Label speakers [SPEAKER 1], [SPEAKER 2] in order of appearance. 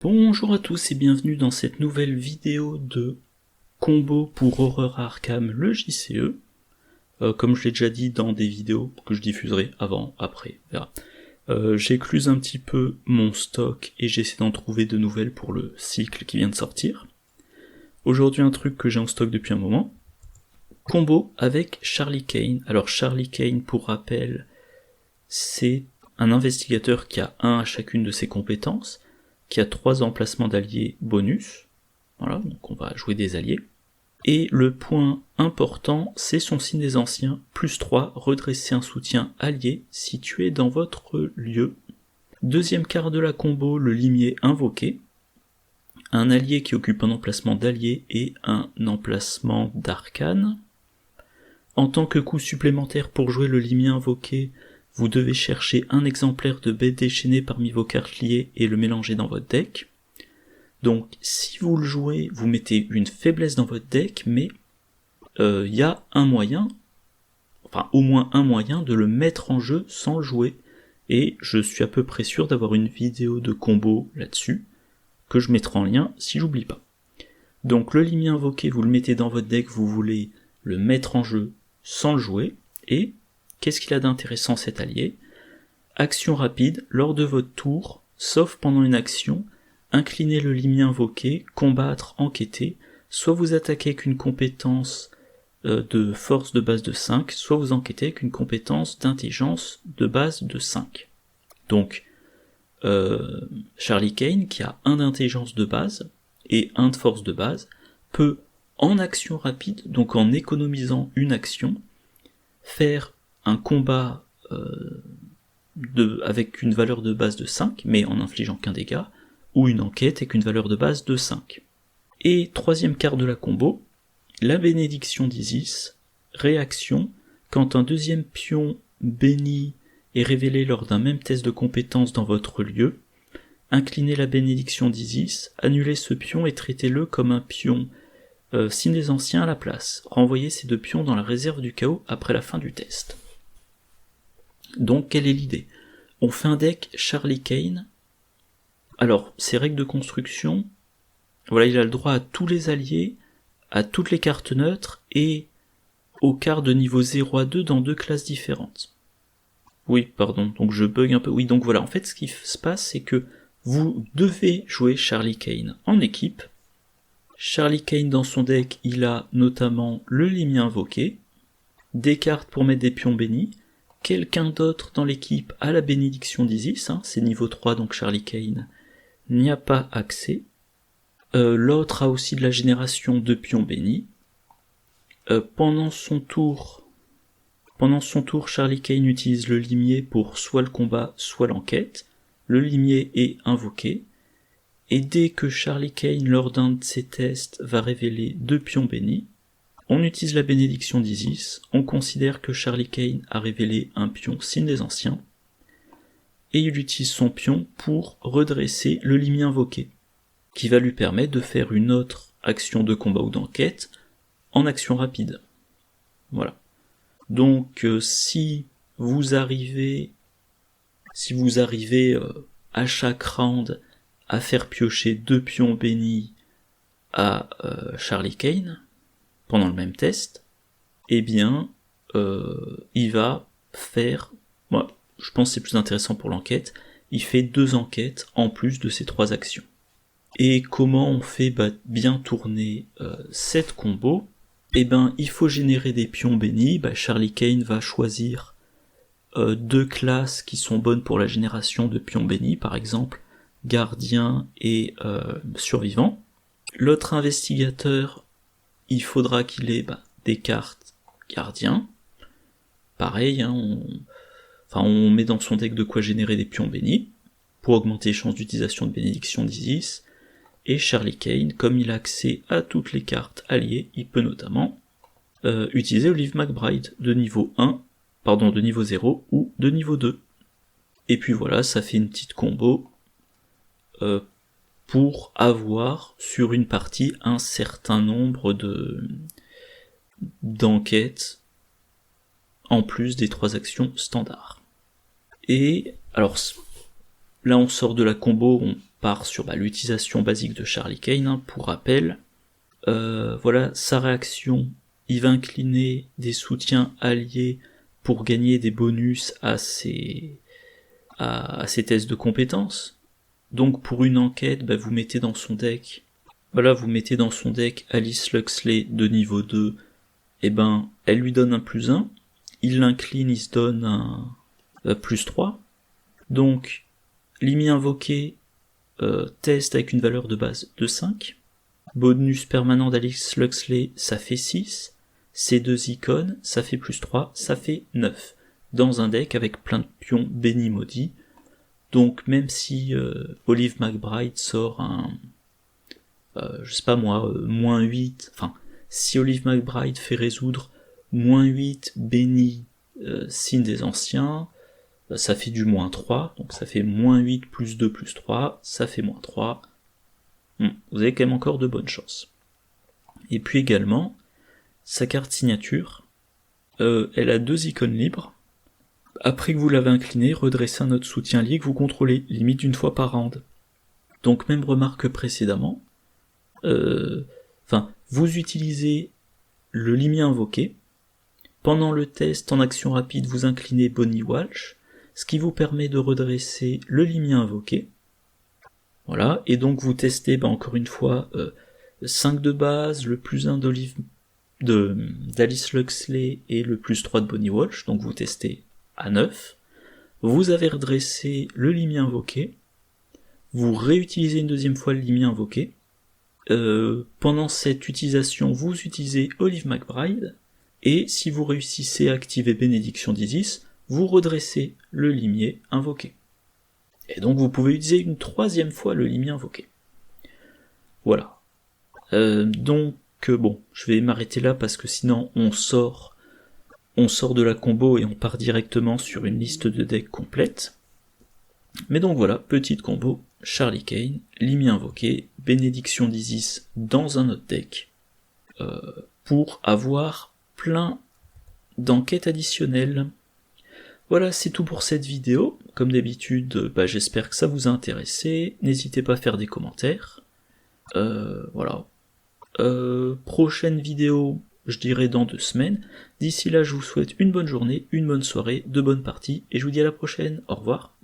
[SPEAKER 1] Bonjour à tous et bienvenue dans cette nouvelle vidéo de combo pour Horror Arkham, le JCE. Comme je l'ai déjà dit dans des vidéos que je diffuserai avant, après, on verra. J'écluse un petit peu mon stock et j'essaie d'en trouver de nouvelles pour le cycle qui vient de sortir. Aujourd'hui un truc que j'ai en stock depuis un moment. Combo avec Charlie Kane. Alors Charlie Kane, pour rappel, c'est un investigateur qui a 1 à chacune de ses compétences, qui a 3 emplacements d'alliés bonus, voilà, donc on va jouer des alliés, et le point important, c'est son signe des anciens, plus 3, redresser un soutien allié situé dans votre lieu. Deuxième carte de la combo, le limier invoqué, un allié qui occupe un emplacement d'allié et un emplacement d'arcane. En tant que coût supplémentaire pour jouer le limier invoqué, vous devez chercher un exemplaire de bête déchaînée parmi vos cartes liées et le mélanger dans votre deck. Donc si vous le jouez, vous mettez une faiblesse dans votre deck, mais il y a un moyen, enfin au moins un moyen de le mettre en jeu sans le jouer, et je suis à peu près sûr d'avoir une vidéo de combo là-dessus, que je mettrai en lien si j'oublie pas. Donc le limier invoqué, vous le mettez dans votre deck, vous voulez le mettre en jeu sans le jouer, et qu'est-ce qu'il a d'intéressant cet allié? Action rapide, lors de votre tour, sauf pendant une action, inclinez le limier invoqué, combattre, enquêter, soit vous attaquez avec une compétence de force de base de 5, soit vous enquêtez avec une compétence d'intelligence de base de 5. Donc, Charlie Kane, qui a 1 d'intelligence de base et 1 de force de base, peut, en action rapide, donc en économisant une action, faire un combat avec une valeur de base de 5, mais en infligeant qu'un dégât, ou une enquête avec une valeur de base de 5. Et troisième carte de la combo, la bénédiction d'Isis, réaction, quand un deuxième pion béni est révélé lors d'un même test de compétence dans votre lieu, inclinez la bénédiction d'Isis, annulez ce pion et traitez-le comme un pion signe des anciens à la place. Renvoyez ces 2 pions dans la réserve du chaos après la fin du test. Donc quelle est l'idée? On fait un deck Charlie Kane. Alors, ses règles de construction, voilà, il a le droit à tous les alliés, à toutes les cartes neutres, et aux cartes de niveau 0 à 2 dans 2 classes différentes. Oui, pardon, donc je bug un peu. Oui, donc voilà, en fait ce qui se passe, c'est que vous devez jouer Charlie Kane en équipe. Charlie Kane dans son deck, il a notamment le limier invoqué, des cartes pour mettre des pions bénis, quelqu'un d'autre dans l'équipe a la bénédiction d'Isis, c'est niveau 3, donc Charlie Kane n'y a pas accès. L'autre a aussi de la génération de pions bénis. Pendant son tour, Charlie Kane utilise le limier pour soit le combat, soit l'enquête. Le limier est invoqué. Et dès que Charlie Kane, lors d'un de ses tests, va révéler 2 pions bénis, on utilise la bénédiction d'Isis, on considère que Charlie Kane a révélé un pion signe des anciens, et il utilise son pion pour redresser le limier invoqué, qui va lui permettre de faire une autre action de combat ou d'enquête en action rapide. Voilà. Donc si vous arrivez à chaque round à faire piocher 2 pions bénis à Charlie Kane pendant le même test, eh bien il va faire, moi je pense que c'est plus intéressant pour l'enquête, il fait 2 enquêtes en plus de ces 3 actions. Et comment on fait bien tourner cette combo? Eh ben il faut générer des pions bénis. Charlie Kane va choisir 2 classes qui sont bonnes pour la génération de pions bénis, par exemple gardien et survivant. L'autre investigateur, il faudra qu'il ait des cartes gardien. Pareil, on met dans son deck de quoi générer des pions bénis, pour augmenter les chances d'utilisation de bénédiction d'Isis. Et Charlie Kane, comme il a accès à toutes les cartes alliées, il peut notamment utiliser Olive McBride de niveau 0 ou de niveau 2. Et puis voilà, ça fait une petite combo pour avoir sur une partie un certain nombre d'enquêtes en plus des 3 actions standards. Et alors là on sort de la combo, part sur l'utilisation basique de Charlie Kane, hein, pour rappel. Voilà, sa réaction, il va incliner des soutiens alliés pour gagner des bonus à ses tests de compétences. Donc pour une enquête, vous mettez dans son deck, Alice Luxley de niveau 2, elle lui donne un +1, il l'incline, il se donne un +3. Donc Limi invoqué, test avec une valeur de base de 5. Bonus permanent d'Alice Luxley, ça fait 6. Ces deux icônes, ça fait +3, ça fait 9. Dans un deck avec plein de pions bénis maudits. Donc même si Olive McBride sort un... -8... Enfin, si Olive McBride fait résoudre -8 bénis signe des anciens, ça fait du -3, donc ça fait -8 + 2 + 3, ça fait -3. Vous avez quand même encore de bonnes chances. Et puis également, sa carte signature, elle a 2 icônes libres. Après que vous l'avez incliné, redressez un autre soutien lié que vous contrôlez, limite une fois par round. Donc même remarque que précédemment, vous utilisez le Limi invoqué. Pendant le test en action rapide, vous inclinez Bonnie Walsh, ce qui vous permet de redresser le Limi invoqué. Voilà, et donc vous testez encore une fois 5 de base, le +1 d'Alice Luxley et le +3 de Bonnie Walsh, donc vous testez à 9. Vous avez redressé le Limi invoqué, vous réutilisez une deuxième fois le Limi invoqué. Pendant cette utilisation, vous utilisez Olive McBride, et si vous réussissez à activer Bénédiction d'Isis, vous redressez le limier invoqué. Et donc vous pouvez utiliser une 3e fois le limier invoqué. Voilà. Donc je vais m'arrêter là parce que sinon on sort de la combo et on part directement sur une liste de decks complète. Mais donc voilà, petite combo, Charlie Kane, Limi invoqué, Bénédiction d'Isis dans un autre deck, pour avoir plein d'enquêtes additionnelles. Voilà, c'est tout pour cette vidéo. Comme d'habitude, j'espère que ça vous a intéressé. N'hésitez pas à faire des commentaires. Voilà. Prochaine vidéo, je dirais dans 2 semaines. D'ici là, je vous souhaite une bonne journée, une bonne soirée, de bonnes parties, et je vous dis à la prochaine. Au revoir.